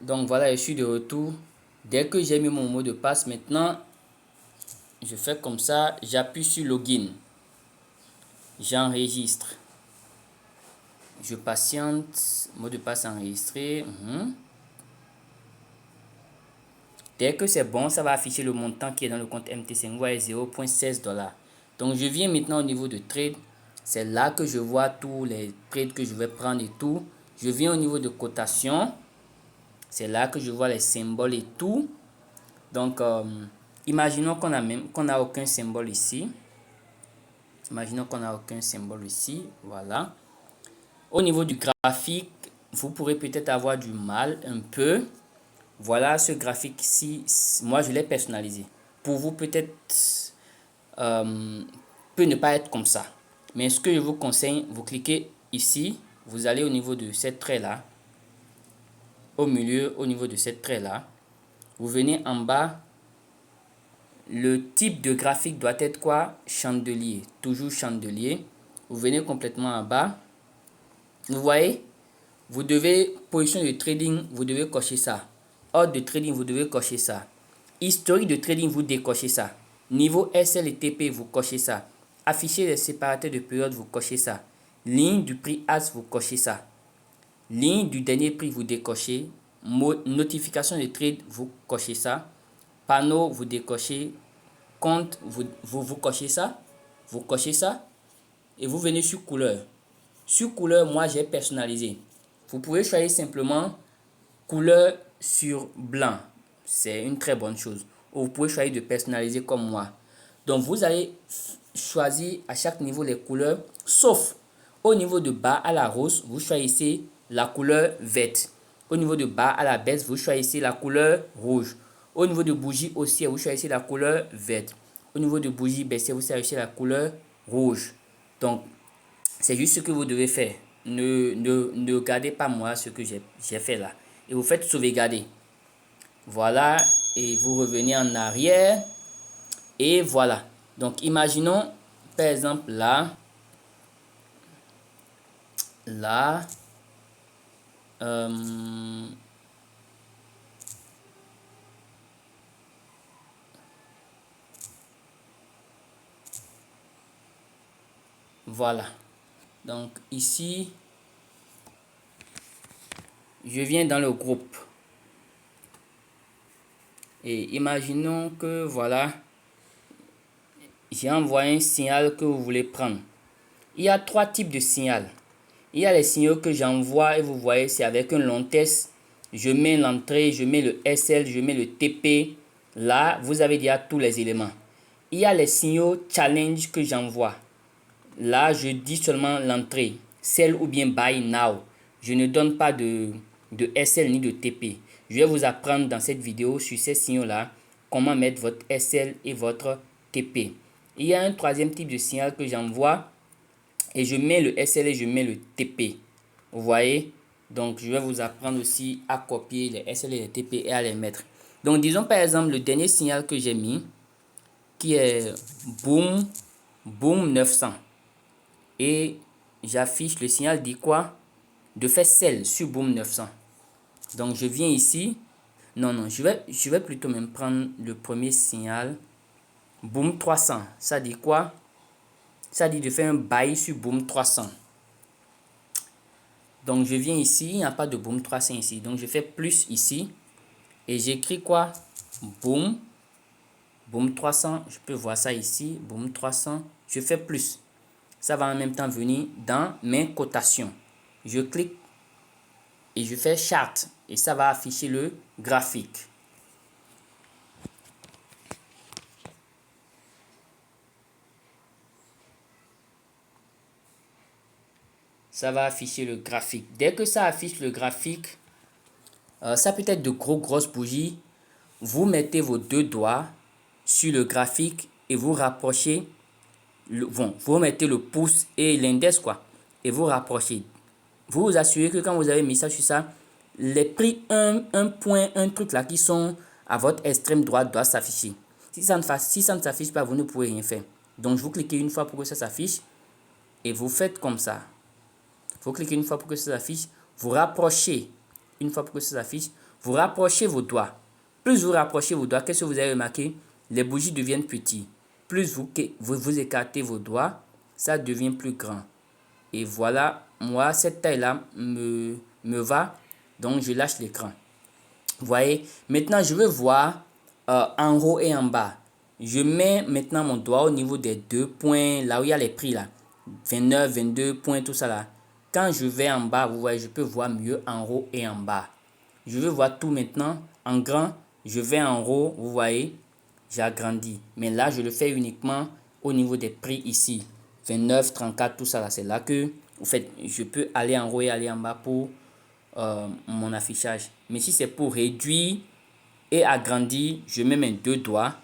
Donc voilà, je suis de retour. Dès que j'ai mis mon mot de passe, maintenant, je fais comme ça, j'appuie sur login. J'enregistre. Je patiente, mot de passe enregistré. Dès que c'est bon, ça va afficher le montant qui est dans le compte MT5. Vous voyez 0,16 $. Donc je viens maintenant au niveau de trade. C'est là que je vois tous les trades que je vais prendre et tout. Je viens au niveau de cotation. C'est là que je vois les symboles et tout. Donc imaginons qu'on n'a aucun symbole ici. Imaginons qu'on n'a aucun symbole ici. Voilà. Au niveau du graphique, vous pourrez peut-être avoir du mal un peu. Voilà ce graphique ici. Moi, je l'ai personnalisé. Pour vous, peut-être, peut ne pas être comme ça. Mais ce que je vous conseille, vous cliquez ici. Vous allez au niveau de cette trait-là. Au milieu, au niveau de cette trait-là. Vous venez en bas. Le type de graphique doit être quoi? Chandelier. Toujours chandelier. Vous venez complètement en bas. Vous voyez? Vous devez, position de trading, vous devez cocher ça. Ordre de trading, vous devez cocher ça. Historique de trading, vous décochez ça. Niveau SL et TP, vous cochez ça. Afficher les séparateurs de période, vous cochez ça. Ligne du prix AS, vous cochez ça. Ligne du dernier prix, vous décochez. Notification de trade, vous cochez ça. Panneau, vous décochez. Compte, vous cochez ça. Vous cochez ça. Et vous venez sur couleur. Sur couleur, moi j'ai personnalisé. Vous pouvez choisir simplement couleur sur blanc. C'est une très bonne chose. Ou vous pouvez choisir de personnaliser comme moi. Donc vous allez choisir à chaque niveau les couleurs. Sauf au niveau de bas à la rose, vous choisissez la couleur verte. Au niveau de bas à la baisse, vous choisissez la couleur rouge. Au niveau de bougie haussière, vous choisissez la couleur verte. Au niveau de bougie baissière, vous choisissez la couleur rouge. Donc, c'est juste ce que vous devez faire. Ne regardez pas moi ce que j'ai fait là. Et vous faites sauvegarder. Voilà. Et vous revenez en arrière. Et voilà. Donc, imaginons, par exemple, là. Là. Voilà. Donc, ici, je viens dans le groupe. Et imaginons que, voilà, j'ai envoyé un signal que vous voulez prendre. Il y a trois types de signaux. Il y a les signaux que j'envoie et vous voyez, c'est avec un long test. Je mets l'entrée, je mets le SL, je mets le TP. Là, vous avez déjà tous les éléments. Il y a les signaux challenge que j'envoie. Là, je dis seulement l'entrée. Sell ou bien buy now. Je ne donne pas de SL ni de TP. Je vais vous apprendre dans cette vidéo sur ces signaux-là comment mettre votre SL et votre TP. Il y a un troisième type de signal que j'envoie et je mets le SL et je mets le TP. Vous voyez? Donc, je vais vous apprendre aussi à copier les SL et les TP et à les mettre. Donc, disons par exemple le dernier signal que j'ai mis qui est boom 900. Et j'affiche le signal dit quoi? De faire sell sur boom 900. Donc, je viens ici. Non, je vais plutôt même prendre le premier signal. Boom 300. Ça dit quoi? Ça dit de faire un buy sur boom 300. Donc, je viens ici. Il n'y a pas de boom 300 ici. Donc, je fais plus ici. Et j'écris quoi? Boom 300. Je peux voir ça ici. Boom 300. Je fais plus. Ça va en même temps venir dans mes cotations. Je clique et je fais chart. Et ça va afficher le graphique. Ça va afficher le graphique. Dès que ça affiche le graphique, ça peut être de grosses bougies. Vous mettez vos deux doigts sur le graphique et vous rapprochez. Vous mettez le pouce et l'index quoi. Et vous rapprochez. Vous vous assurez que quand vous avez mis ça sur ça, les prix un point, un truc là qui sont à votre extrême droite doivent s'afficher. Si ça ne s'affiche pas, vous ne pouvez rien faire. Donc, vous cliquez une fois pour que ça s'affiche et vous faites comme ça. Vous cliquez une fois pour que ça s'affiche, vous rapprochez une fois pour que ça s'affiche, vous rapprochez vos doigts. Plus vous rapprochez vos doigts, qu'est-ce que vous avez remarqué? Les bougies deviennent petites. Plus vous écartez vos doigts, ça devient plus grand. Et voilà, moi, cette taille-là me va. Donc, je lâche l'écran. Vous voyez? Maintenant, je veux voir en haut et en bas. Je mets maintenant mon doigt au niveau des 2 points, là où il y a les prix, là. 29, 22 points, tout ça, là. Quand je vais en bas, vous voyez, je peux voir mieux en haut et en bas. Je veux voir tout maintenant en grand. Je vais en haut, vous voyez, j'agrandis. Mais là, je le fais uniquement au niveau des prix ici. 29, 34, tout ça là. C'est là que, en fait, je peux aller en haut et aller en bas pour mon affichage. Mais si c'est pour réduire et agrandir, je mets mes 2 doigts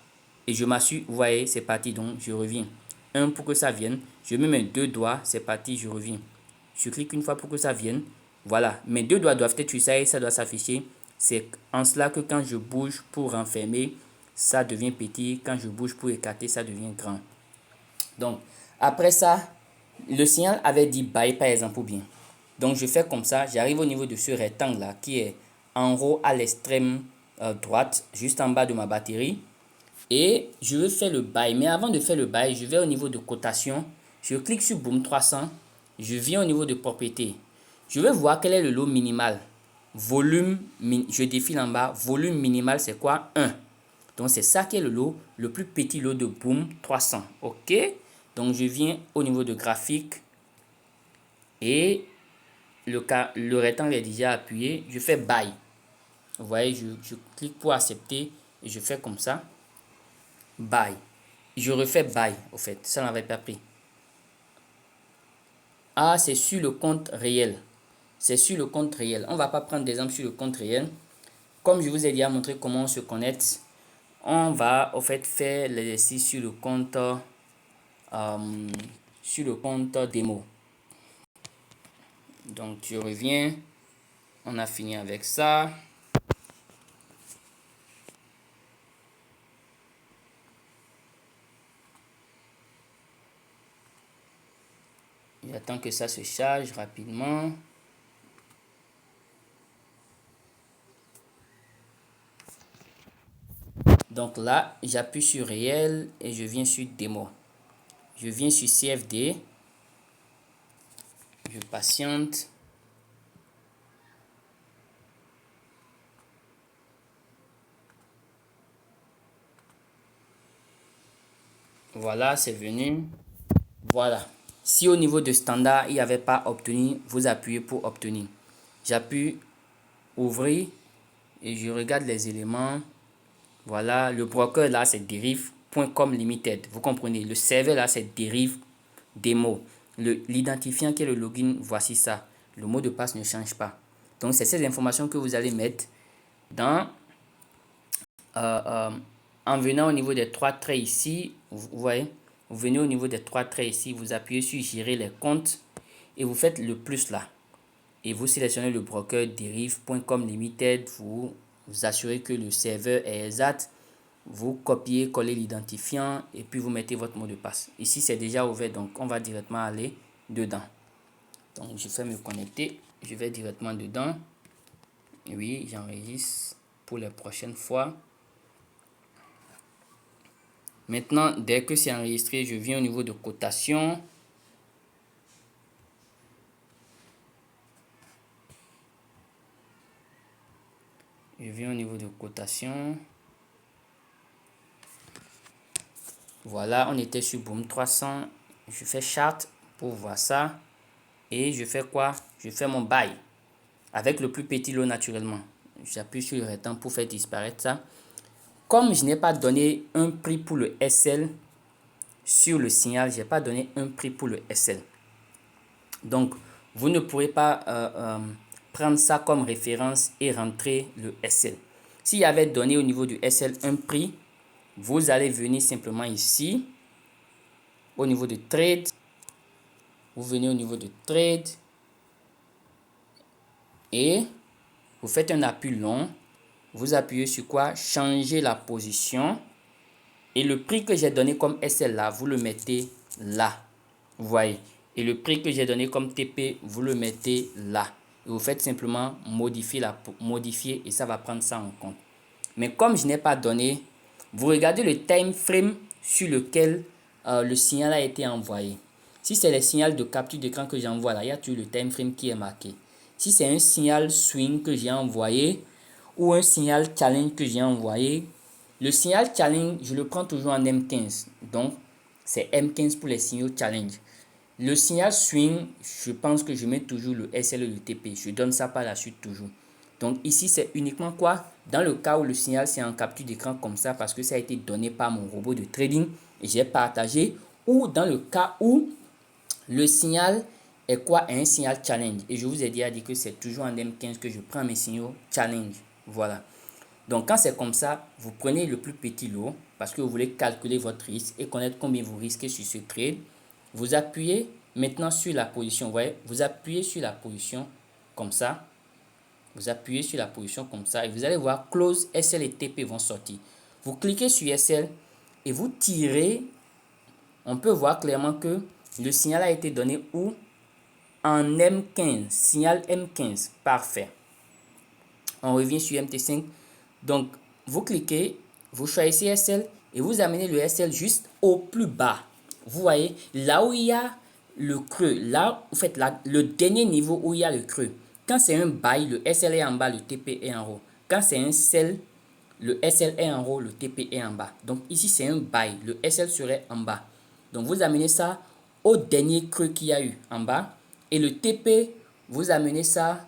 et je m'assure, vous voyez, c'est parti. Donc, je reviens. Un pour que ça vienne. Je mets mes 2 doigts, c'est parti, je reviens. Je clique une fois pour que ça vienne. Voilà, mes 2 doigts doivent être sur ça et ça doit s'afficher. C'est en cela que quand je bouge pour renfermer, ça devient petit. Quand je bouge pour écarter, ça devient grand. Donc, après ça, le signal avait dit bye par exemple ou bien. Donc, je fais comme ça. J'arrive au niveau de ce rectangle-là qui est en haut à l'extrême droite, juste en bas de ma batterie. Et je veux faire le bye. Mais avant de faire le bye, je vais au niveau de cotation. Je clique sur Boom 300. Je viens au niveau de propriété. Je vais voir quel est le lot minimal. Volume, je défile en bas. Volume minimal, c'est quoi? 1. Donc, c'est ça qui est le lot, le plus petit lot de Boom 300. OK? Donc, je viens au niveau de graphique. Et le rectangle est déjà appuyé. Je fais Buy. Vous voyez, je clique pour accepter. Et je fais comme ça. Buy. Je refais Buy, au fait. Ça n'avait pas pris. Ah, c'est sur le compte réel. C'est sur le compte réel. On ne va pas prendre d'exemple sur le compte réel. Comme je vous ai déjà montré comment on se connecte, on va au fait faire l'exercice sur le compte démo. Donc je reviens. On a fini avec ça. J'attends que ça se charge rapidement. Donc là, j'appuie sur réel et je viens sur démo. Je viens sur CFD. Je patiente. Voilà, c'est venu. Voilà. Si au niveau de standard, il n'y avait pas obtenu, vous appuyez pour obtenir. J'appuie ouvrir et je regarde les éléments. Voilà, le broker là, c'est derive.com limited. Vous comprenez, le serveur là, c'est derive démo. L'identifiant qui est le login, voici ça. Le mot de passe ne change pas. Donc, c'est ces informations que vous allez mettre dans en venant au niveau des 3 traits ici. Vous voyez, vous venez au niveau des 3 traits ici, vous appuyez sur gérer les comptes et vous faites le plus là. Et vous sélectionnez le broker derive.com limited. Vous assurez que le serveur est exact. Vous copiez, collez l'identifiant et puis vous mettez votre mot de passe. Ici, c'est déjà ouvert, donc on va directement aller dedans. Donc, je fais me connecter. Je vais directement dedans. Oui, j'enregistre pour les prochaines fois. Maintenant, dès que c'est enregistré, je viens au niveau de cotation. Je viens au niveau de cotation. Voilà, on était sur Boom 300. Je fais chart pour voir ça. Et je fais quoi? Je fais mon buy. Avec le plus petit lot naturellement. J'appuie sur le rectangle pour faire disparaître ça. Comme je n'ai pas donné un prix pour le SL sur le signal, je n'ai pas donné un prix pour le SL. Donc, vous ne pourrez pas prendre ça comme référence et rentrer le SL. S'il y avait donné au niveau du SL un prix, vous allez venir simplement ici, au niveau de trade. Vous venez au niveau de trade et vous faites un appui long. Vous appuyez sur quoi? Changer la position. Et le prix que j'ai donné comme SL là, vous le mettez là. Vous voyez. Et le prix que j'ai donné comme TP, vous le mettez là. et vous faites simplement modifier et ça va prendre ça en compte. Mais comme je n'ai pas donné, vous regardez le time frame sur lequel le signal a été envoyé. Si c'est le signal de capture d'écran que j'envoie là, il y a toujours le time frame qui est marqué. Si c'est un signal swing que j'ai envoyé ou un signal challenge que j'ai envoyé, le signal challenge, je le prends toujours en M15. Donc, c'est M15 pour les signaux challenge. Le signal swing, je pense que je mets toujours le SL et le TP. Je donne ça par la suite toujours. Donc ici, c'est uniquement quoi? Dans le cas où le signal c'est en capture d'écran comme ça parce que ça a été donné par mon robot de trading et j'ai partagé. Ou dans le cas où le signal est quoi? Un signal challenge. Et je vous ai déjà dit que c'est toujours en M15 que je prends mes signaux challenge. Voilà. Donc quand c'est comme ça, vous prenez le plus petit lot parce que vous voulez calculer votre risque et connaître combien vous risquez sur ce trade. Vous appuyez maintenant sur la position. Vous voyez, vous appuyez sur la position comme ça. Vous appuyez sur la position comme ça et vous allez voir Close, SL et TP vont sortir. Vous cliquez sur SL et vous tirez. On peut voir clairement que le signal a été donné où? En M15. Signal M15. Parfait. On revient sur MT5. Donc, vous cliquez, vous choisissez SL et vous amenez le SL juste au plus bas. Vous voyez, là où il y a le creux, là, vous faites le dernier niveau où il y a le creux. Quand c'est un buy, le SL est en bas, le TP est en haut. Quand c'est un sell, le SL est en haut, le TP est en bas. Donc ici, c'est un buy, le SL serait en bas. Donc vous amenez ça au dernier creux qu'il y a eu en bas. Et le TP, vous amenez ça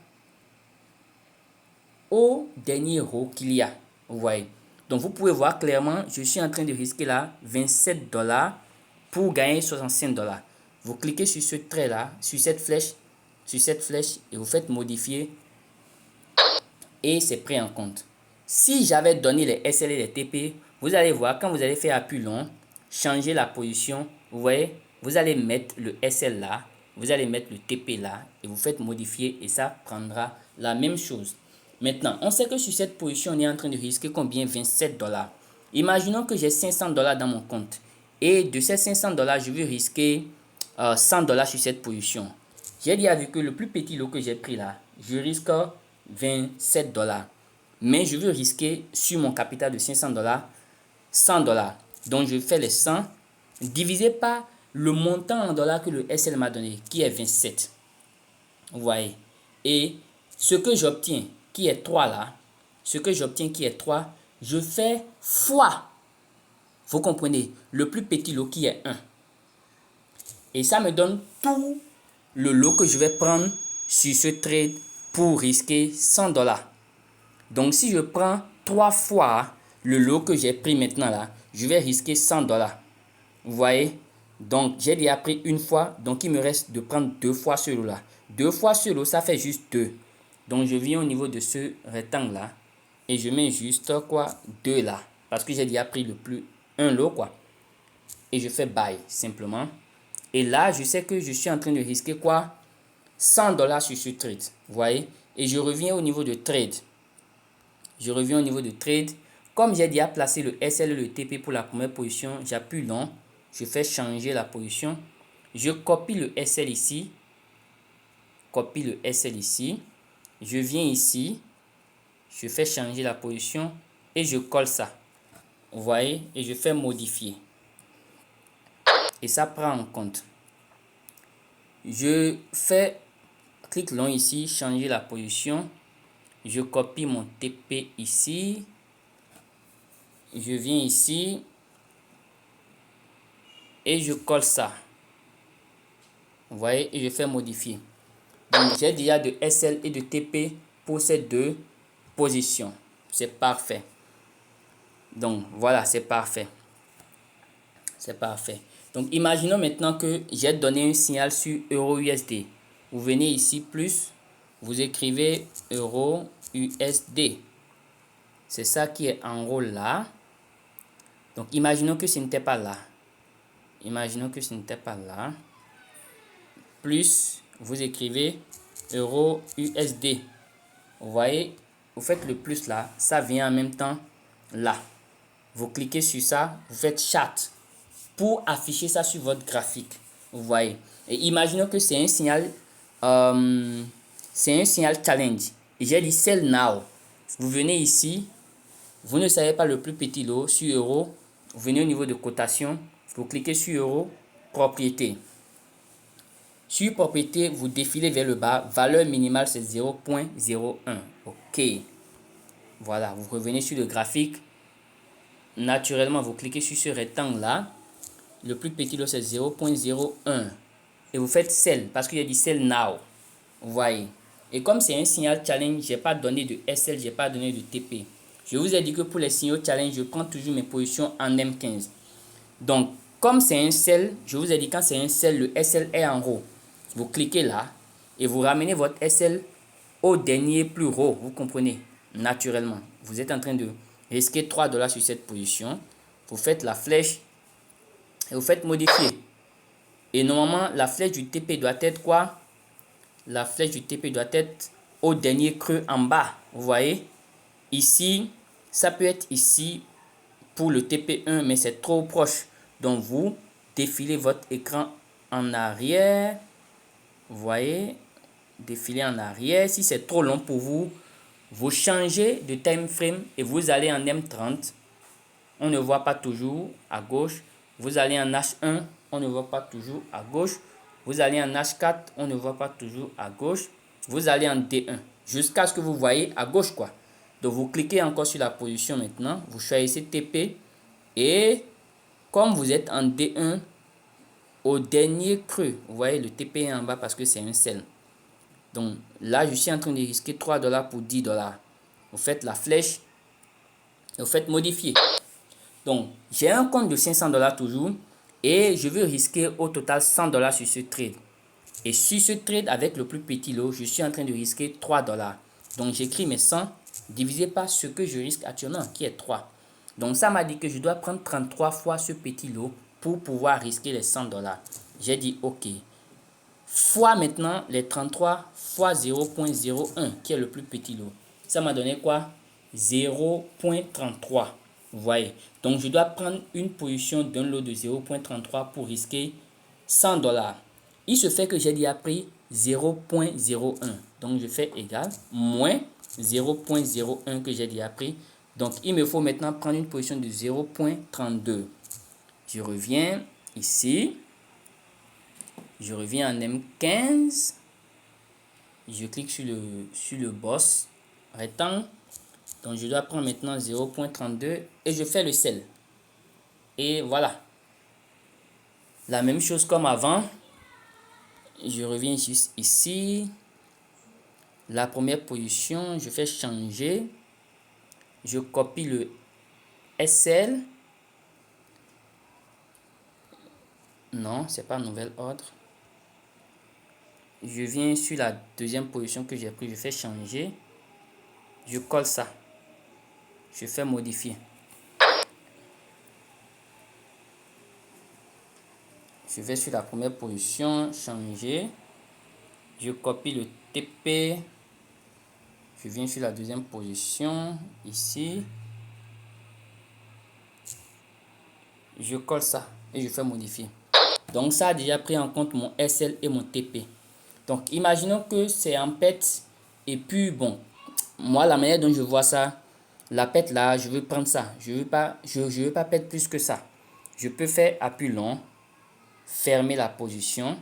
au dernier haut qu'il y a. Vous voyez. Donc vous pouvez voir clairement, je suis en train de risquer là 27 $ pour gagner 65 $. Vous cliquez sur ce trait là, sur cette flèche et vous faites modifier et c'est pris en compte. Si j'avais donné les SL et les TP, vous allez voir quand vous allez faire appui long, changer la position, vous voyez, vous allez mettre le SL là, vous allez mettre le TP là et vous faites modifier et ça prendra la même chose. Maintenant, on sait que sur cette position, on est en train de risquer combien? 27 $. Imaginons que j'ai 500 $ dans mon compte et de ces 500 $, je veux risquer 100 $ sur cette position. J'ai déjà vu que le plus petit lot que j'ai pris là, je risque 27 $. Mais je veux risquer sur mon capital de 500 $, 100 $. Donc je fais les 100 divisé par le montant en dollars que le SL m'a donné, qui est 27. Vous voyez. Et ce que j'obtiens, qui est 3 là, ce que j'obtiens qui est 3, je fais fois. Vous comprenez? Le plus petit lot qui est 1. Et ça me donne tout le lot que je vais prendre sur ce trade pour risquer 100 $. Donc si je prends 3 fois le lot que j'ai pris maintenant là, je vais risquer 100 $. Vous voyez? Donc j'ai déjà pris une fois, donc il me reste de prendre 2 fois ce lot là. 2 fois ce lot, ça fait juste 2. Donc je viens au niveau de ce rectangle là et je mets juste quoi? 2 là. Parce que j'ai déjà pris le plus un lot quoi. Et je fais buy simplement. Et là, je sais que je suis en train de risquer quoi? 100 $ sur ce trade. Vous voyez? Et je reviens au niveau de trade. Je reviens au niveau de trade. Comme j'ai déjà placé le SL et le TP pour la première position, j'appuie long. Je fais changer la position. Je copie le SL ici. Copie le SL ici. Je viens ici. Je fais changer la position. Et je colle ça. Vous voyez? Et je fais modifier. Et ça prend en compte. Je fais clic long ici, changer la position. Je copie mon TP ici. Je viens ici. Et je colle ça. Vous voyez? Et je fais modifier. Donc j'ai déjà de SL et de TP pour ces deux positions. C'est parfait. Donc voilà, c'est parfait. C'est parfait. Donc imaginons maintenant que j'ai donné un signal sur euro USD. Vous venez ici plus, vous écrivez euro USD. C'est ça qui est en haut là. Donc imaginons que ce n'était pas là. Imaginons que ce n'était pas là. Plus, vous écrivez euro USD. Vous voyez, vous faites le plus là, ça vient en même temps là. Vous cliquez sur ça, vous faites chat pour afficher ça sur votre graphique. Vous voyez. Et imaginons que c'est un signal c'est un signal challenge. Et j'ai dit Sell Now. Vous venez ici, vous ne savez pas le plus petit lot, sur euro, vous venez au niveau de cotation, vous cliquez sur euro, propriété. Sur propriété, vous défilez vers le bas, valeur minimale c'est 0.01. OK. Voilà, vous revenez sur le graphique. Naturellement, vous cliquez sur ce rectangle là. Le plus petit lot c'est 0.01. Et vous faites Sell, parce qu'il y a dit Sell Now. Vous voyez. Et comme c'est un signal challenge, je n'ai pas donné de SL, je n'ai pas donné de TP. Je vous ai dit que pour les signaux challenge, je prends toujours mes positions en M15. Donc, comme c'est un sell, je vous ai dit quand c'est un sell, le SL est en haut. Vous cliquez là et vous ramenez votre SL au dernier plus haut. Vous comprenez? Naturellement. Vous êtes en train de risquer 3 dollars sur cette position. Vous faites la flèche et vous faites modifier. Et normalement, la flèche du TP doit être quoi? La flèche du TP doit être au dernier creux en bas. Vous voyez? Ici, ça peut être ici pour le TP1, mais c'est trop proche. Donc, vous défilez votre écran en arrière. Vous voyez? Défilez en arrière. Si c'est trop long pour vous, vous changez de time frame et vous allez en M30. On ne voit pas toujours à gauche. Vous allez en H1, on ne voit pas toujours à gauche. Vous allez en H4, on ne voit pas toujours à gauche. Vous allez en D1 jusqu'à ce que vous voyez à gauche quoi. Donc vous cliquez encore sur la position maintenant. Vous choisissez TP et comme vous êtes en D1 au dernier creux, vous voyez le TP est en bas parce que c'est un sell. Donc là je suis en train de risquer 3 dollars pour 10 dollars. Vous faites la flèche et vous faites modifier. Donc, j'ai un compte de 500 dollars toujours et je veux risquer au total 100 dollars sur ce trade. Et sur ce trade avec le plus petit lot, je suis en train de risquer 3 dollars. Donc, j'écris mes 100 divisé par ce que je risque actuellement qui est 3. Donc, ça m'a dit que je dois prendre 33 fois ce petit lot pour pouvoir risquer les 100 dollars. J'ai dit OK. Fois maintenant les 33 fois 0.01 qui est le plus petit lot. Ça m'a donné quoi? 0.33. Vous voyez. Donc, je dois prendre une position d'un lot de 0.33 pour risquer 100 dollars. Il se fait que j'ai déjà pris 0.01. Donc, je fais égal moins 0.01 que j'ai déjà pris. Donc, il me faut maintenant prendre une position de 0.32. Je reviens ici. Je reviens en M15. Je clique sur le boss rectangle. Donc, je dois prendre maintenant 0.32 et je fais le sell. Et voilà. La même chose comme avant. Je reviens juste ici. La première position, je fais changer. Je copie le SL. Non, c'est pas nouvel ordre. Je viens sur la deuxième position que j'ai pris. Je fais changer. Je colle ça. Je fais modifier. Je vais sur la première position, changer. Je copie le TP. Je viens sur la deuxième position, ici. Je colle ça et je fais modifier. Donc ça a déjà pris en compte mon SL et mon TP. Donc imaginons que c'est en pet et puis bon, moi la manière dont je vois ça, la pet là, je veux prendre ça. Je veux pas pet plus que ça. Je peux faire appui long, fermer la position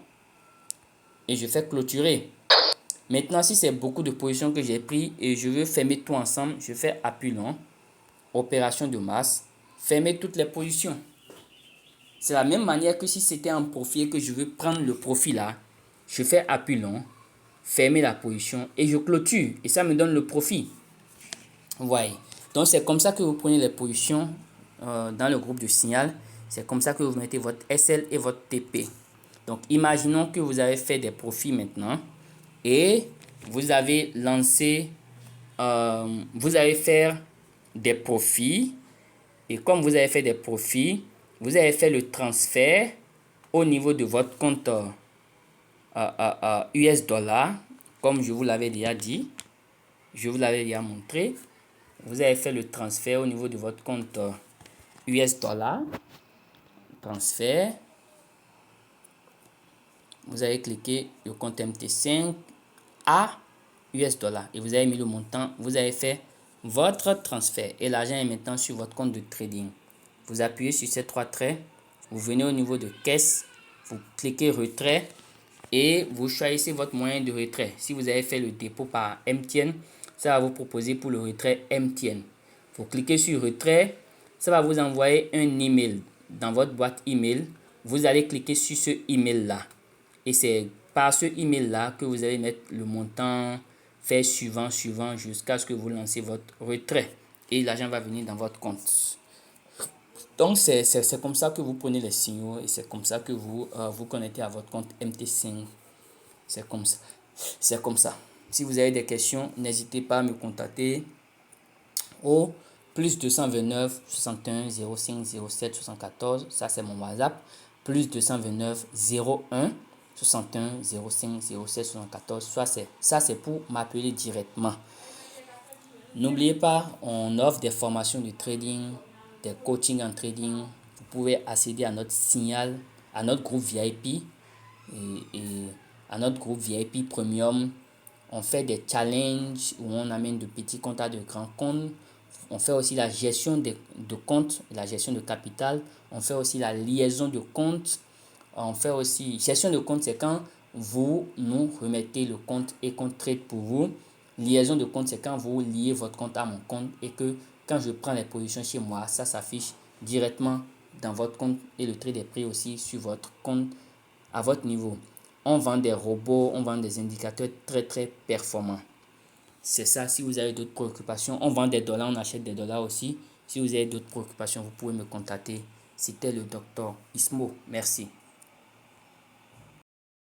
et je fais clôturer. Maintenant, si c'est beaucoup de positions que j'ai pris et je veux fermer tout ensemble, je fais appui long, opération de masse, fermer toutes les positions. C'est la même manière que si c'était un profil que je veux prendre le profil là, je fais appui long, fermer la position et je clôture et ça me donne le profit. Vous voyez. Donc c'est comme ça que vous prenez les positions dans le groupe de signal. C'est comme ça que vous mettez votre SL et votre TP. Donc imaginons que vous avez fait des profits maintenant et vous avez lancé, vous allez faire des profits et comme vous avez fait des profits, vous avez fait le transfert au niveau de votre compte US dollar, comme je vous l'avais déjà dit, je vous l'avais déjà montré. Vous avez fait le transfert au niveau de votre compte US dollar, transfert. Vous avez cliqué le compte MT5 à US dollars et vous avez mis le montant, vous avez fait votre transfert et l'argent est maintenant sur votre compte de trading. Vous appuyez sur ces 3 traits, vous venez au niveau de caisse, vous cliquez retrait et vous choisissez votre moyen de retrait. Si vous avez fait le dépôt par MTN, ça va vous proposer pour le retrait MTN. Vous cliquez sur retrait, ça va vous envoyer un email dans votre boîte email. Vous allez cliquer sur ce email là et c'est par ce email là que vous allez mettre le montant, faire suivant jusqu'à ce que vous lancez votre retrait et l'argent va venir dans votre compte. Donc c'est comme ça que vous prenez les signaux et c'est comme ça que vous vous connectez à votre compte MT5. C'est comme ça. C'est comme ça. Si vous avez des questions, n'hésitez pas à me contacter au plus 229 61 05 07 74. Ça, c'est mon WhatsApp. Plus 229 01 61 05 07 74. Ça, c'est pour m'appeler directement. N'oubliez pas, on offre des formations de trading, des coachings en trading. Vous pouvez accéder à notre signal, à notre groupe VIP et à notre groupe VIP Premium. On fait des challenges où on amène de petits comptes à de grands comptes. On fait aussi la gestion de comptes, la gestion de capital. On fait aussi la liaison de comptes. On fait aussi gestion de compte, c'est quand vous nous remettez le compte et qu'on trade pour vous. Liaison de compte, c'est quand vous liez votre compte à mon compte et que quand je prends les positions chez moi, ça s'affiche directement dans votre compte et le trade est pris aussi sur votre compte à votre niveau. On vend des robots, on vend des indicateurs très performants. C'est ça. Si vous avez d'autres préoccupations, on vend des dollars, on achète des dollars aussi. Si vous avez d'autres préoccupations, vous pouvez me contacter. C'était le docteur Ismo. Merci.